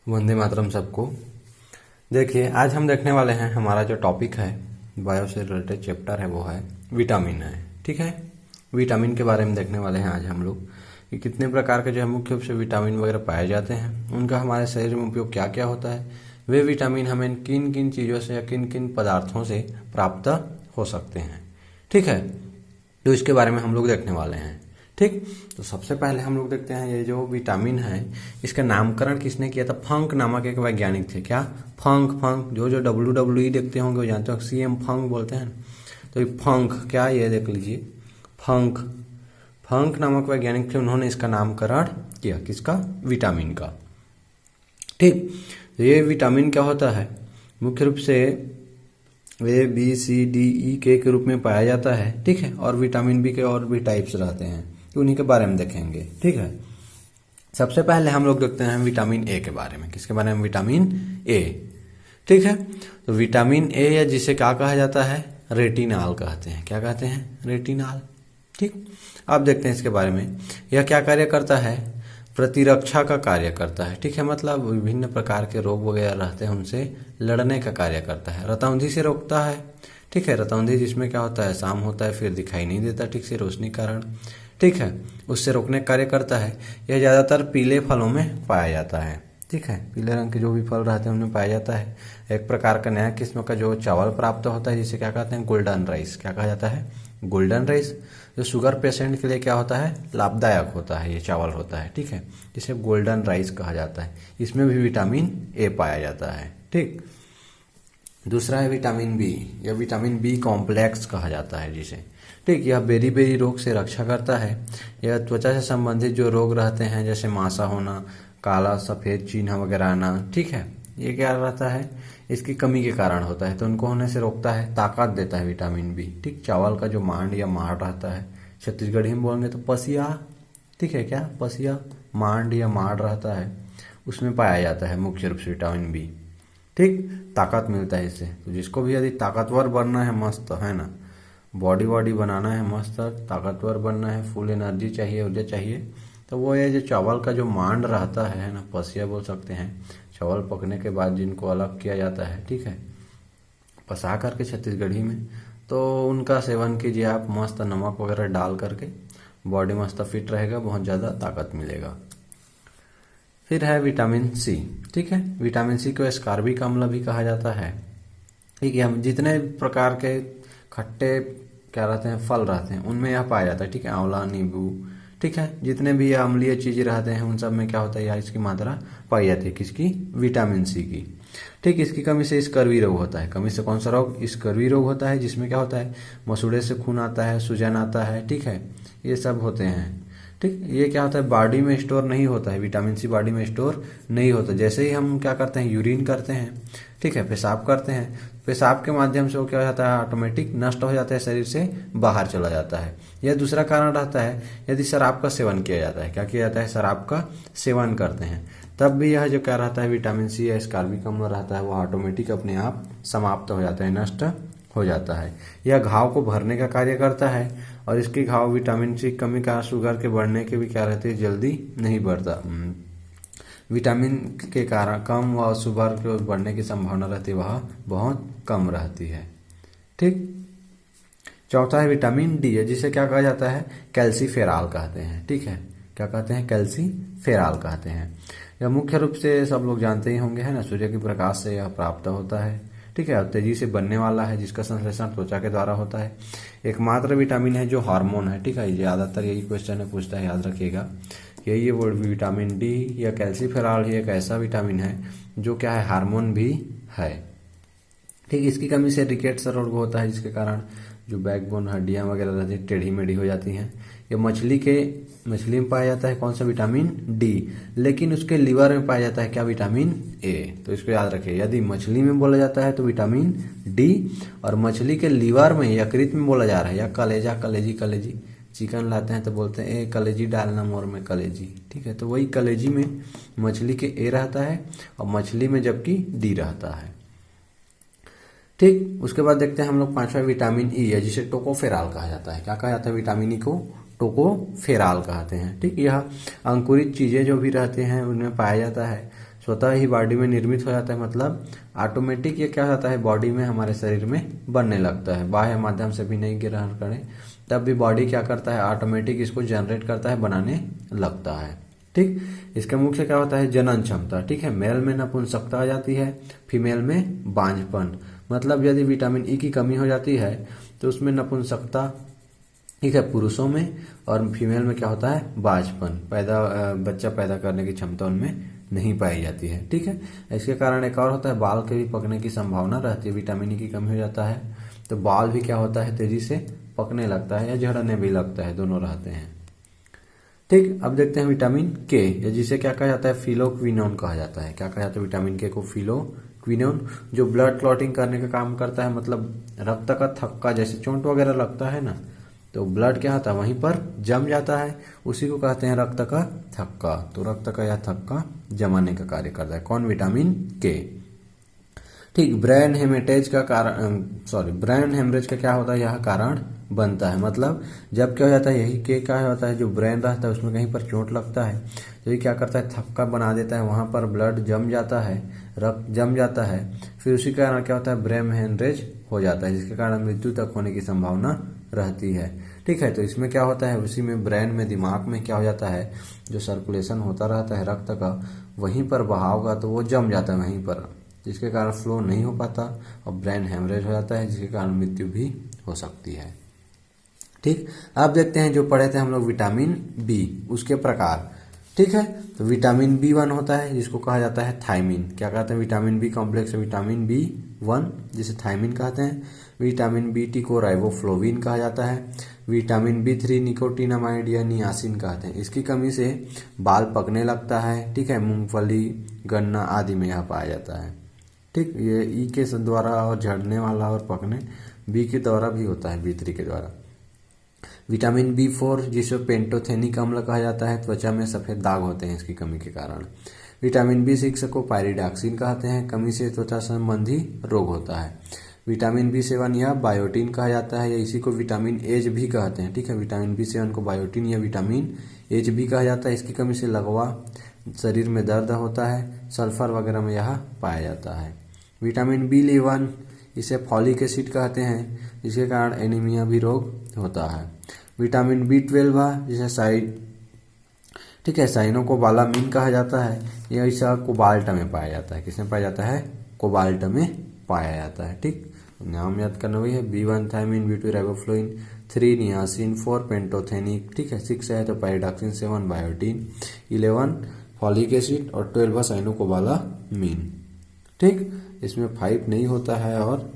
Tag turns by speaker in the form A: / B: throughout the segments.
A: वंदे मातरम सबको। देखिए, आज हम देखने वाले हैं, हमारा जो टॉपिक है बायो से रिलेटेड चैप्टर है वो है विटामिन है। ठीक है, विटामिन के बारे में देखने वाले हैं आज हम लोग कि कितने प्रकार के जो है मुख्य रूप से विटामिन वगैरह पाए जाते हैं, उनका हमारे शरीर में उपयोग क्या क्या होता है, वे विटामिन हमें किन किन चीज़ों से या किन किन पदार्थों से प्राप्त हो सकते हैं। ठीक है, तो इसके बारे में हम लोग देखने वाले हैं। ठीक, तो सबसे पहले हम लोग देखते हैं ये जो विटामिन है इसका नामकरण किसने किया था। फंक नामक एक वैज्ञानिक थे। क्या? फंक। फंक जो जो WWE देखते होंगे वो जानते हो, CM फंक बोलते हैं। तो ये फंक क्या, ये देख लीजिए, फंक। फंक नामक वैज्ञानिक थे, उन्होंने इसका नामकरण किया, किसका? विटामिन का। ठीक, तो ये विटामिन क्या होता है, मुख्य रूप से ABCDE के रूप में पाया जाता है। ठीक है, और विटामिन बी के और भी टाइप्स रहते हैं, तो उन्हीं के बारे में देखेंगे। ठीक है, सबसे पहले हम लोग देखते हैं विटामिन ए के बारे में। किसके बारे में? Vitamin A. ठीक है, तो विटामिन ए या जिसे क्या कहा जाता है, रेटिनाल कहते हैं। क्या कहते हैं? रेटिनाल। ठीक, अब देखते हैं इसके बारे में। यह क्या कार्य करता है? प्रतिरक्षा का कार्य करता है। ठीक है, मतलब विभिन्न प्रकार के रोग वगैरह रहते हैं उनसे लड़ने का कार्य करता है। रतौंधी से रोकता है। ठीक है, रतौंधी जिसमें क्या होता है, शाम होता है फिर दिखाई नहीं देता ठीक से रोशनी के कारण। ठीक है, उससे रोकने का कार्य करता है। यह ज़्यादातर पीले फलों में पाया जाता है। ठीक है, पीले रंग के जो भी फल रहते हैं उनमें पाया जाता है। एक प्रकार का नया किस्म का जो चावल प्राप्त होता है जिसे क्या कहते हैं, गोल्डन राइस। क्या कहा जाता है? Golden rice. जो शुगर पेशेंट के लिए क्या होता है, लाभदायक होता है, ये चावल होता है। ठीक है, जिसे गोल्डन राइस कहा जाता है। इसमें भी विटामिन ए पाया जाता है। ठीक, दूसरा है विटामिन बी। यह विटामिन बी कॉम्प्लेक्स कहा जाता है जिसे। ठीक, यह बेरी रोग से रक्षा करता है। यह त्वचा से संबंधित जो रोग रहते हैं जैसे मासा होना, काला सफेद चिन्ह वगैरह आना, ठीक है, ये क्या रहता है, इसकी कमी के कारण होता है, तो उनको होने से रोकता है, ताकत देता है विटामिन बी। ठीक, चावल का जो मांड या माड़ रहता है, छत्तीसगढ़ी में बोलेंगे तो पसिया। ठीक है, क्या? पसिया, मांड या माड़ रहता है, उसमें पाया जाता है मुख्य रूप से विटामिन बी। ठीक, ताकत मिलता है इससे। तो जिसको भी यदि ताकतवर बनना है, मस्त है ना, बॉडी बनाना है, मस्त ताकतवर बनना है, फुल एनर्जी चाहिए, ऊर्जा चाहिए, तो वो ये जो चावल का जो मांड रहता है ना, पसिया बोल सकते हैं, चावल पकने के बाद जिनको अलग किया जाता है, ठीक है, पसा करके छत्तीसगढ़ी में, तो उनका सेवन कीजिए आप, मस्त नमक वगैरह डाल करके, बॉडी मस्त फिट रहेगा, बहुत ज़्यादा ताकत मिलेगा। फिर है विटामिन सी। ठीक है, विटामिन सी को एस्कॉर्बिक अम्ल भी कहा जाता है। ठीक है, हम जितने प्रकार के खट्टे क्या रहते हैं, फल रहते हैं, उनमें यह पाया जाता है। ठीक है, आंवला, नींबू, ठीक है, जितने भी अम्लीय चीजें रहते हैं उन सब में क्या होता है, या इसकी मात्रा पाई जाती है, किसकी? विटामिन सी की। ठीक, इसकी कमी से स्कर्वी रोग होता है। कमी से कौन सा रोग? स्कर्वी रोग होता है, जिसमें क्या होता है, मसूड़े से खून आता है, सूजन आता है। ठीक है, ये सब होते हैं। ठीक, ये क्या होता है, बॉडी में स्टोर नहीं होता है, विटामिन सी बॉडी में स्टोर नहीं होता। जैसे ही हम क्या करते हैं, यूरिन करते हैं, ठीक है, पेशाब करते हैं, पेशाब के माध्यम से वो क्या हो जाता है, ऑटोमेटिक नष्ट हो जाता है, शरीर से बाहर चला जाता है। यह दूसरा कारण रहता है, यदि शराब का सेवन किया जाता है। क्या किया जाता है? शराब का सेवन करते हैं, तब भी यह जो क्या रहता है, विटामिन सी या एस्कॉर्बिक अम्ल रहता है, वो ऑटोमेटिक अपने आप समाप्त हो जाता है, नष्ट हो जाता है। यह घाव को भरने का कार्य करता है, और इसके घाव विटामिन सी कमी का शुगर के बढ़ने के भी क्या रहते हैं, जल्दी नहीं बढ़ता। विटामिन के कारण कम व शुगर के बढ़ने की संभावना रहती है, वह बहुत कम रहती है। ठीक, चौथा है विटामिन डी है, जिसे क्या कहा जाता है, कैल्सीफेरॉल कहते हैं। ठीक है, क्या कहते हैं? कैल्सीफेरॉल कहते हैं। यह मुख्य रूप से सब लोग जानते ही होंगे, है ना, सूर्य के प्रकाश से यह प्राप्त होता है। ठीक है, तेजी से बनने वाला है, जिसका संश्लेषण त्वचा के द्वारा होता है। एकमात्र विटामिन है जो हार्मोन है। ठीक है, ज्यादातर यही क्वेश्चन है, पूछता है, याद रखिएगा। यही वो विटामिन डी या कैल्सीफेरॉल ही एक ऐसा विटामिन है जो क्या है, हार्मोन भी है। ठीक, इसकी कमी से रिकेट्स रोग होता है, जिसके कारण जो बैकबोन हड्डियां वगैरह रहती है टेढ़ी मेढ़ी हो जाती हैं। ये मछली में पाया जाता है, कौन सा? Vitamin D. लेकिन उसके लीवर में पाया जाता है क्या? Vitamin A. तो इसको याद रखिए, यदि मछली में बोला जाता है तो विटामिन डी, और मछली के लीवर में, यकृत में बोला जा रहा है, या कलेजा, कलेजी चिकन लाते हैं तो बोलते हैं ए कलेजी डालना मोर में कलेजी। ठीक है, तो वही कलेजी में मछली के ए रहता है, और मछली में जबकि डी रहता है। ठीक, उसके बाद देखते हैं हम लोग पांचवा विटामिन ई है, जिसे टोकोफेरॉल कहा जाता है। क्या कहा जाता है? विटामिन ई को टोकोफेरॉल कहते हैं। ठीक, यह अंकुरित चीजें जो भी रहते हैं उनमें पाया जाता है। स्वतः ही बॉडी में निर्मित हो जाता है, मतलब ऑटोमेटिक ये क्या होता है बॉडी में हमारे शरीर में बनने लगता है। बाह्य माध्यम से भी नहीं ग्रहण करें तब भी बॉडी क्या करता है, ऑटोमेटिक इसको जनरेट करता है, बनाने लगता है। ठीक, इसका मुख्य क्या होता है, जनन क्षमता। ठीक है, मेल में नपुंसकता आ जाती है, फीमेल में बांझपन। मतलब यदि विटामिन ई की कमी हो जाती है तो उसमें नपुंसकता, ठीक है, पुरुषों में, और फीमेल में क्या होता है, बांझपन, बच्चा पैदा करने की क्षमता उनमें नहीं पाई जाती है। ठीक है, इसके कारण एक और होता है, बाल के भी पकने की संभावना रहती है। विटामिन ई की कमी हो जाता है तो बाल भी क्या होता है, तेजी से पकने लगता है या झड़ने भी लगता है, दोनों रहते हैं। ठीक, अब देखते हैं विटामिन के, जिसे क्या कहा जाता है, फिलोक्विनोन कहा जाता है। क्या कहा जाता है विटामिन के को, फिलोक्विनोन, जो ब्लड क्लॉटिंग करने का काम करता है। मतलब रक्त का थक्का, जैसे चोट वगैरह लगता है ना, तो ब्लड क्या होता है वहीं पर जम जाता है, उसी को कहते हैं रक्त का थक्का। तो रक्त का यह थक्का जमाने का कार्य करता है कौन, विटामिन के। ठीक, ब्रेन हेमेटेज का कारण, ब्रेन हेमरेज का क्या होता है, यह कारण बनता है। मतलब जब क्या हो जाता है, यही के क्या होता है, जो ब्रेन रहता है उसमें कहीं पर चोट लगता है तो ये क्या करता है, थक्का बना देता है, वहां पर ब्लड जम जाता है, रक्त जम जाता है, फिर उसी के कारण क्या होता है, ब्रेन हेमरेज हो जाता है, जिसके कारण मृत्यु तक होने की संभावना रहती है। ठीक है, तो इसमें क्या होता है, उसी में ब्रेन में, दिमाग में क्या हो जाता है, जो सर्कुलेशन होता रहता है रक्त का, वहीं पर बहाव का, तो वो जम जाता है वहीं पर, जिसके कारण फ्लो नहीं हो पाता और ब्रेन हेमरेज हो जाता है, जिसके कारण मृत्यु भी हो सकती है। ठीक, अब देखते हैं जो पढ़े थे हम लोग विटामिन बी, उसके प्रकार। ठीक है, तो विटामिन B1 होता है जिसको कहा जाता है थायमिन। क्या कहते हैं, vitamin B complex vitamin B1 जिसे थायमिन कहते हैं। विटामिन B2 को राइबोफ्लोविन कहा जाता है। विटामिन B3 निकोटिनामाइड या नियासिन कहते हैं। इसकी कमी से बाल पकने लगता है। ठीक है, मूंगफली, गन्ना आदि में यह पाया जाता है। ठीक, ये ई के द्वारा और झड़ने वाला और पकने, बी के द्वारा भी होता है, B3 के द्वारा। विटामिन B4 जिसे पेंटोथेनिक अम्ल कहा जाता है, त्वचा में सफेद दाग होते हैं इसकी कमी के कारण। विटामिन B6 को पायरिडॉक्सिन कहते हैं, कमी से त्वचा संबंधी रोग होता है। विटामिन B7 या बायोटिन कहा जाता है, या इसी को विटामिन एच भी कहते हैं। ठीक है, विटामिन B7 को बायोटिन या विटामिन एच भी कहा जाता है। इसकी कमी से लकवा, शरीर में दर्द होता है, सल्फर वगैरह में यह पाया जाता है। विटामिन B11 इसे फॉलिक एसिड कहते हैं, जिसके कारण एनीमिया भी रोग होता है। विटामिन B12 जिसे ठीक है, साइनोकोबालामिन कहा जाता है, यह ऐसा कोबाल्ट में पाया जाता है। किसमें पाया जाता है, कोबाल्ट में पाया जाता है। ठीक, नाम याद करना वही है, B1 thiamine, B2 riboflavin, 3 niacin, 4 pantothenic. ठीक है, 6 है तो पायरिडॉक्सिन, 7 बायोटिन, 11 फॉलिक एसिड और 12 साइनोकोबालामिन। ठीक, इसमें 5 नहीं होता है और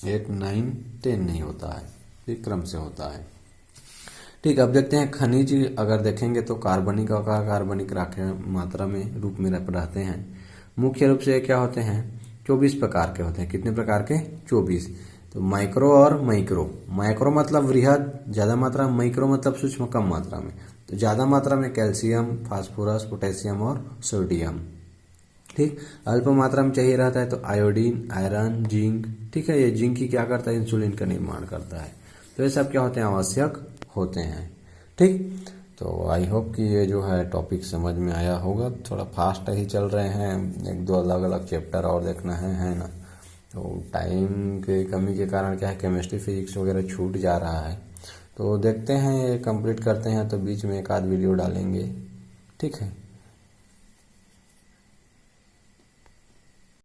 A: 8, 9, 10 नहीं होता है, एक क्रम से होता है। ठीक, अब देखते हैं खनिज। अगर देखेंगे तो कार्बनिक और कार्बनिक राखें मात्रा में रूप में रहते हैं। मुख्य रूप से क्या होते हैं, 24 प्रकार के होते हैं। कितने प्रकार के, 24। तो माइक्रो और माइक्रो मतलब वृहद, ज्यादा मात्रा में, माइक्रो मतलब सूक्ष्म, कम मात्रा में। तो ज्यादा मात्रा में कैल्शियम, फास्फोरस, पोटेशियम और सोडियम। ठीक, अल्प मात्रा में चाहिए रहता है तो आयोडीन, आयरन, जिंक। ठीक है, ये जिंक ही क्या करता है, इंसुलिन का निर्माण करता है। तो ये सब क्या होते हैं, आवश्यक होते हैं। ठीक, तो आई होप कि ये जो है टॉपिक समझ में आया होगा। थोड़ा फास्ट ही चल रहे हैं, 1-2 अलग अलग चैप्टर और देखना है ना। तो टाइम के कमी के कारण क्या है, केमिस्ट्री, फिजिक्स वगैरह छूट जा रहा है। तो देखते हैं, ये कंप्लीट करते हैं तो बीच में एक आध वीडियो डालेंगे। ठीक है।